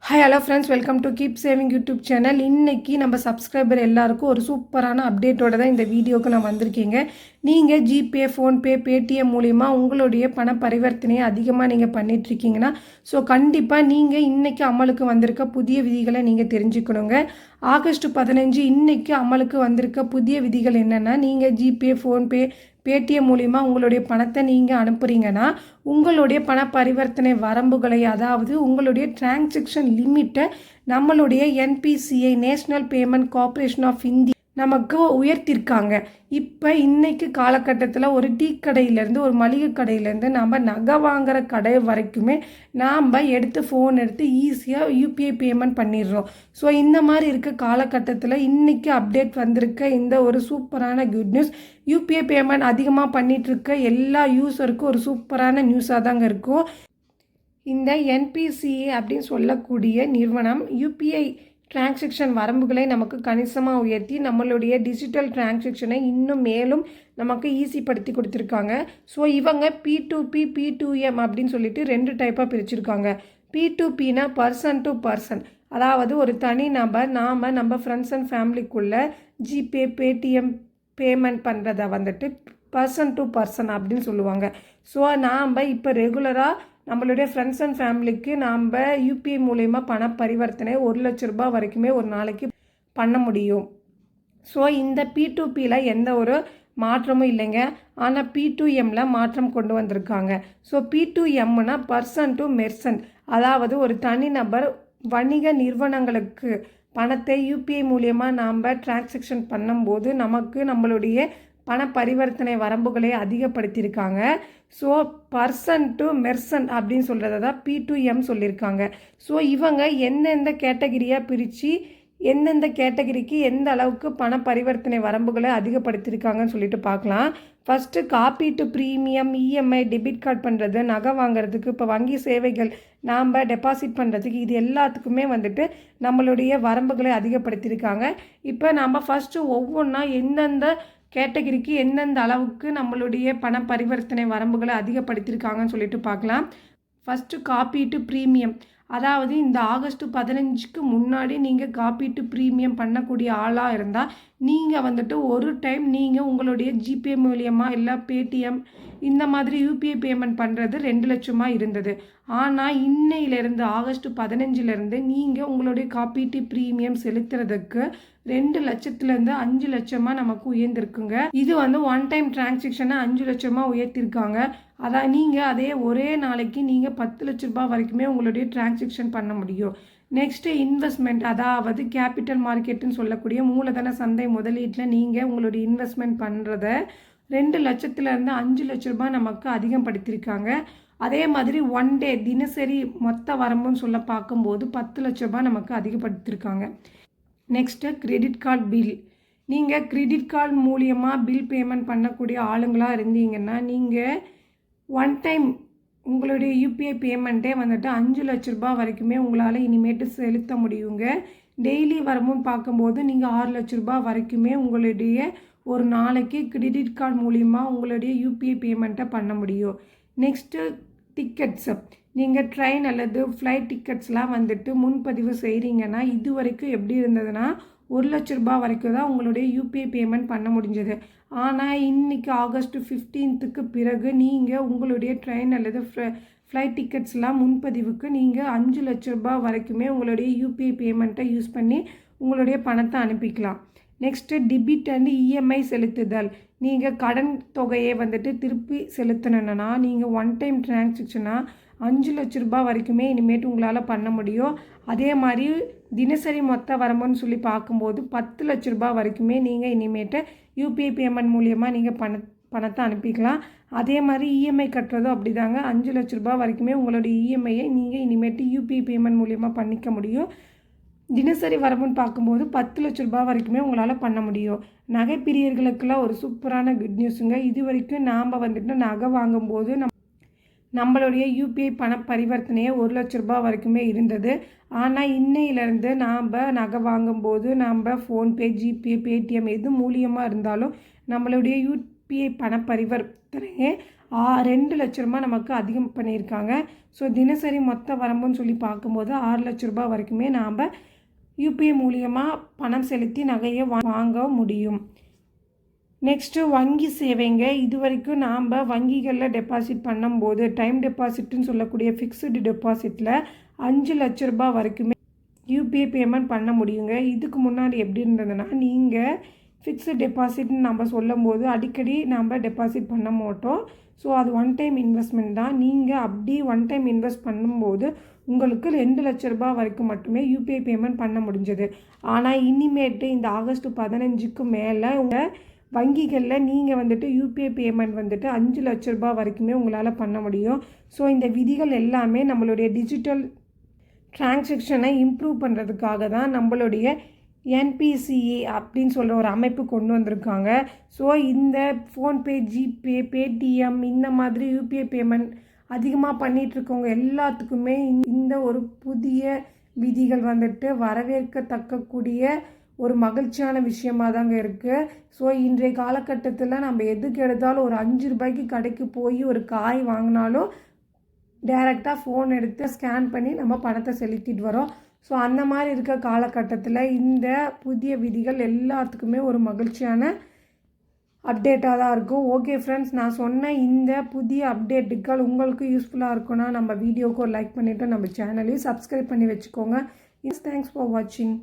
Hi hello friends, welcome to keep saving YouTube channel. இன்றைக்கி நம்ம subscriber எல்லாருக்கும் ஒரு சூப்பரான அப்டேட்டோடு தான் இந்த வீடியோவுக்கு நான் வந்திருக்கீங்க. நீங்கள் ஜிபே, ஃபோன்பே, பேடிஎம் மூலிமா உங்களுடைய பண பரிவர்த்தனையை அதிகமாக நீங்கள் பண்ணிகிட்ருக்கீங்கன்னா கண்டிப்பாக நீங்கள் இன்றைக்கி அமலுக்கு வந்திருக்க புதிய விதிகளை நீங்கள் தெரிஞ்சுக்கணுங்க. ஆகஸ்ட் 15 இன்றைக்கி அமலுக்கு வந்திருக்க புதிய விதிகள் என்னென்னா, நீங்கள் ஜிபே, ஃபோன்பே, பேடிஎம் மூலிமா உங்களுடைய பணத்தை நீங்கள் அனுப்புகிறீங்கன்னா உங்களுடைய பண பரிவர்த்தனை வரம்புகளை, அதாவது உங்களுடைய டிரான்சாக்ஷன் லிமிட்டை நம்மளுடைய NPCI, national payment corporation of India நமக்கு உயர்த்திருக்காங்க. இப்போ இன்றைக்கு காலகட்டத்தில் ஒரு டீ கடையிலேருந்து, ஒரு மளிகை கடையிலேருந்து, நம்ம நகை வாங்குகிற கடை வரைக்குமே நாம் எடுத்து ஃபோன் எடுத்து ஈஸியாக யூபிஐ பேமெண்ட் பண்ணிடுறோம். இந்த மாதிரி இருக்க காலகட்டத்தில் இன்றைக்கி அப்டேட் வந்திருக்க இந்த ஒரு சூப்பரான குட் நியூஸ், யூபிஐ பேமெண்ட் அதிகமாக பண்ணிகிட்ருக்க எல்லா யூஸருக்கும் ஒரு சூப்பரான நியூஸாக தாங்க இருக்கும். இந்த என்பிசிஏ அப்படின்னு சொல்லக்கூடிய நிறுவனம் யூபிஐ டிரான்சாக்ஷன் வரம்புகளை நமக்கு கணிசமாக உயர்த்தி நம்மளுடைய டிஜிட்டல் டிரான்சாக்ஷனை இன்னும் மேலும் நமக்கு ஈஸிப்படுத்தி கொடுத்துருக்காங்க. இவங்க P2P, P2M அப்படின்னு சொல்லிட்டு 2 டைப்பாக பிரிச்சுருக்காங்க. P2Pனா பர்சன் டு பர்சன், அதாவது ஒரு தனி நபர் நம்ம ஃப்ரெண்ட்ஸ் அண்ட் ஃபேமிலிக்குள்ளே ஜிபே, பேடிஎம் பேமெண்ட் பண்ணுறதை பர்சன் டு பர்சன் அப்படின்னு சொல்லுவாங்க. நாம் இப்போ ரெகுலராக நம்மளுடைய ஃப்ரெண்ட்ஸ் அண்ட் ஃபேமிலிக்கு நாம் யூபிஐ மூலயமா பண பரிவர்த்தனை 1 லட்ச ரூபாய் வரைக்குமே ஒரு நாளைக்கு பண்ண முடியும். இந்த P2Pயில் எந்த ஒரு மாற்றமும் இல்லைங்க. ஆனால் P2Mல மாற்றம் கொண்டு வந்திருக்காங்க. P2Mனா பர்சன் டு மெர்சன்ட், அதாவது ஒரு தனிநபர் வணிக நிறுவனங்களுக்கு பணத்தை யூபிஐ மூலியமாக நாம் டிரான்சாக்ஷன் பண்ணும்போது நமக்கு நம்மளுடைய பண பரிவர்த்தனை வரம்புகளை அதிகப்படுத்தியிருக்காங்க. பர்சன் டு மெர்சன்ட் அப்படின்னு சொல்கிறத தான் P2M சொல்லியிருக்காங்க. இவங்க எந்தெந்த கேட்டகிரியாக பிரித்து எந்தெந்த கேட்டகிரிக்கு எந்த அளவுக்கு பண பரிவர்த்தனை வரம்புகளை அதிகப்படுத்தியிருக்காங்கன்னு சொல்லிட்டு பார்க்கலாம். ஃபஸ்ட்டு காப்பீட்டு ப்ரீமியம், இஎம்ஐ, டெபிட் கார்டு பண்ணுறது, நகை வாங்குறதுக்கு, இப்போ வங்கி சேவைகள் நாம் டெபாசிட் பண்ணுறதுக்கு, இது எல்லாத்துக்குமே நம்மளுடைய வரம்புகளை அதிகப்படுத்தியிருக்காங்க. இப்போ நாம் ஃபஸ்ட்டு ஒவ்வொன்றா எந்தெந்த கேட்டகிரிக்கு எந்தெந்த அளவுக்கு நம்மளுடைய பண பரிவர்த்தனை வரம்புகளை அதிகப்படுத்தியிருக்காங்கன்னு சொல்லிட்டு பார்க்கலாம். ஃபஸ்ட்டு காப்பீட்டு ப்ரீமியம், அதாவது இந்த ஆகஸ்ட் 15க்கு முன்னாடி நீங்கள் காப்பீட்டு ப்ரீமியம் பண்ணக்கூடிய ஆளாக இருந்தால் நீங்கள் ஒரு டைம் நீங்கள் உங்களுடைய ஜிபே மூலியமாக இல்லை பேடிஎம் இந்த மாதிரி யூபிஐ பேமெண்ட் பண்ணுறது 2 லட்சமாக இருந்தது. ஆனால் இன்னையிலேருந்து ஆகஸ்ட் 15லேருந்து நீங்கள் உங்களுடைய காப்பீட்டு ப்ரீமியம் செலுத்துறதுக்கு 2 லட்சத்துலேருந்து 5 லட்சமாக நமக்கு உயர்ந்திருக்குங்க. இது ஒன் டைம் டிரான்சாக்ஷனை 5 லட்சமாக உயர்த்திருக்காங்க. அதான் நீங்கள் அதே ஒரே நாளைக்கு நீங்கள் 10 லட்ச ரூபாய் வரைக்குமே உங்களுடைய டிரான்சாக்ஷன் பண்ண முடியும். நெக்ஸ்ட்டு இன்வெஸ்ட்மெண்ட், அதாவது கேபிட்டல் மார்க்கெட்டுன்னு சொல்லக்கூடிய மூலதன சந்தை முதலீட்டில் நீங்கள் உங்களுடைய இன்வெஸ்ட்மெண்ட் பண்ணுறத 2 லட்சத்துலேருந்து 5 லட்ச ரூபாய் நமக்கு அதிகப்படுத்தியிருக்காங்க. அதே மாதிரி ஒன் டே தினசரி மொத்த வரம்புன்னு சொல்ல பார்க்கும்போது 10 லட்ச ரூபாய் நமக்கு அதிகப்படுத்தியிருக்காங்க. நெக்ஸ்ட்டு கிரெடிட் கார்டு பில், நீங்கள் கிரெடிட் கார்டு மூலியமாக பில் பேமெண்ட் பண்ணக்கூடிய ஆளுங்களாக இருந்தீங்கன்னா நீங்கள் ஒன் டைம் உங்களுடைய யூபிஐ பேமெண்ட்டே 5 லட்ச ரூபாய் வரைக்குமே உங்களால் இனிமேட்டு செலுத்த முடியுங்க. டெய்லி வரமும் பார்க்கும்போது நீங்கள் 6 லட்ச ரூபாய் வரைக்குமே உங்களுடைய ஒரு நாளைக்கு கிரெடிட் கார்டு மூலிமா உங்களுடைய யூபிஐ பேமெண்ட்டை பண்ண முடியும். நெக்ஸ்ட்டு டிக்கெட்ஸு, நீங்கள் ட்ரெயின் அல்லது ஃப்ளைட் டிக்கெட்ஸ்லாம் முன்பதிவு செய்கிறீங்கன்னா இது வரைக்கும் எப்படி இருந்ததுன்னா 1 லட்ச ரூபாய் வரைக்கும் தான் உங்களுடைய யூபிஐ பேமெண்ட் பண்ண முடிஞ்சது. ஆனால் இன்றைக்கி ஆகஸ்ட் 15க்கு பிறகு நீங்கள் உங்களுடைய ட்ரெயின் அல்லது ஃப்ளைட் டிக்கெட்ஸ்லாம் முன்பதிவுக்கு நீங்கள் 5 லட்ச ரூபாய் வரைக்குமே உங்களுடைய யூபிஐ பேமெண்ட்டை யூஸ் பண்ணி உங்களுடைய பணத்தை அனுப்பிக்கலாம். நெக்ஸ்ட்டு டெபிட் அண்ட் இஎம்ஐ செலுத்துதல், நீங்கள் கடன் தொகையை திருப்பி செலுத்தணுன்னா நீங்கள் ஒன் டைம் டிரான்சாக்ஷனாக 5 லட்ச ரூபாய் வரைக்குமே இனிமேட்டு உங்களால் பண்ண முடியும். அதே மாதிரி தினசரி மொத்த வரம்புன்னு சொல்லி பார்க்கும்போது 10 லட்ச ரூபாய் வரைக்குமே நீங்கள் இனிமேட்டு யூபிஐ பேமெண்ட் மூலியமாக நீங்கள் பணத்தை அனுப்பிக்கலாம். அதே மாதிரி இஎம்ஐ கட்டுறதும் அப்படி தாங்க. 5 லட்ச ரூபாய் வரைக்குமே உங்களுடைய இஎம்ஐயை நீங்கள் இனிமேட்டு யூபிஐ பேமெண்ட் மூலியமாக பண்ணிக்க முடியும். தினசரி வரம்புன்னு பார்க்கும்போது 10 லட்ச ரூபாய் வரைக்குமே உங்களால் பண்ண முடியும். நகை பிரியர்களுக்கெல்லாம் ஒரு சூப்பரான குட் நியூஸுங்க. இது வரைக்கும் நாம் நகை வாங்கும்போது நம்மளுடைய யூபிஐ பண பரிவர்த்தனையை 1 லட்ச ரூபாய் வரைக்குமே இருந்தது. ஆனால் இன்னையிலேருந்து நாம் நகை வாங்கும்போது நாம் ஃபோன்பே, ஜிபே, பேடிஎம் எது மூலியமாக இருந்தாலும் நம்மளுடைய யூபிஐ பண பரிவர்த்தனையை 2 லட்ச ரூபா நமக்கு அதிகம் பண்ணியிருக்காங்க. ஸோ தினசரி மொத்த வரம்புன்னு சொல்லி பார்க்கும்போது 6 லட்ச ரூபா வரைக்குமே நாம் யூபிஐ மூலியமாக பணம் செலுத்தி நகையை வாங்க முடியும். நெக்ஸ்ட்டு வங்கி சேவைங்க. இது வரைக்கும் நாம் வங்கிகளில் டெபாசிட் பண்ணும்போது டைம் டெபாசிட்னு சொல்லக்கூடிய ஃபிக்ஸ்டு டெபாசிட்டில் 5 லட்ச ரூபா வரைக்குமே யூபிஐ பேமெண்ட் பண்ண முடியுங்க. இதுக்கு முன்னாடி எப்படி இருந்ததுன்னா, நீங்கள் ஃபிக்ஸ்டு டெபாசிட்னு நம்ம சொல்லும்போது அடிக்கடி நம்ம டெபாசிட் பண்ண மாட்டோம். ஸோ அது ஒன் டைம் இன்வெஸ்ட்மெண்ட் தான். நீங்கள் அப்படி ஒன் டைம் இன்வெஸ்ட் பண்ணும்போது உங்களுக்கு 2 லட்ச ரூபா வரைக்கும் மட்டுமே யூபிஐ பேமெண்ட் பண்ண முடிஞ்சது. ஆனால் இனிமேட்டு இந்த ஆகஸ்ட் 15க்கு மேலே உங்கள் வங்கிகளில் நீங்கள் வந்துட்டு யூபிஐ பேமெண்ட் வந்துட்டு 5 லட்ச ரூபா வரைக்குமே உங்களால் பண்ண முடியும். ஸோ இந்த விதிகள் எல்லாமே நம்மளுடைய டிஜிட்டல் டிரான்சாக்ஷனை இம்ப்ரூவ் பண்ணுறதுக்காக தான் நம்மளுடைய என்பிசிஏ அப்படின்னு சொல்கிற ஒரு அமைப்பு கொண்டு வந்திருக்காங்க. ஸோ இந்த ஃபோன்பே, ஜிபே, பேடிஎம் இந்த மாதிரி யூபிஐ பேமெண்ட் அதிகமாக பண்ணிகிட்ருக்கவங்க எல்லாத்துக்குமே இந்த ஒரு புதிய விதிகள் வந்துட்டு வரவேற்கத்தக்கக்கூடிய ஒரு மகிழ்ச்சியான விஷயமாக தாங்க இருக்குது. ஸோ இன்றைய காலகட்டத்தில் நம்ம எதுக்கு எடுத்தாலும் ஒரு 5 ரூபாய்க்கு கடைக்கு போய் ஒரு காய் வாங்கினாலும் டைரெக்டாக ஃபோன் எடுத்து ஸ்கேன் பண்ணி நம்ம பணத்தை செலுத்திட்டு வரோம். ஸோ அந்த மாதிரி இருக்க காலகட்டத்தில் இந்த புதிய விதிகள் எல்லாத்துக்குமே ஒரு மகிழ்ச்சியான அப்டேட்டாக தான் இருக்கும். ஓகே ஃப்ரெண்ட்ஸ், நான் சொன்ன இந்த புதிய அப்டேட்டுகள் உங்களுக்கு யூஸ்ஃபுல்லாக இருக்குன்னா நம்ம வீடியோவுக்கு ஒரு லைக் பண்ணிவிட்டு நம்ம சேனலையும் சப்ஸ்கிரைப் பண்ணி வச்சுக்கோங்க. தேங்க்ஸ் ஃபார் வாட்சிங்.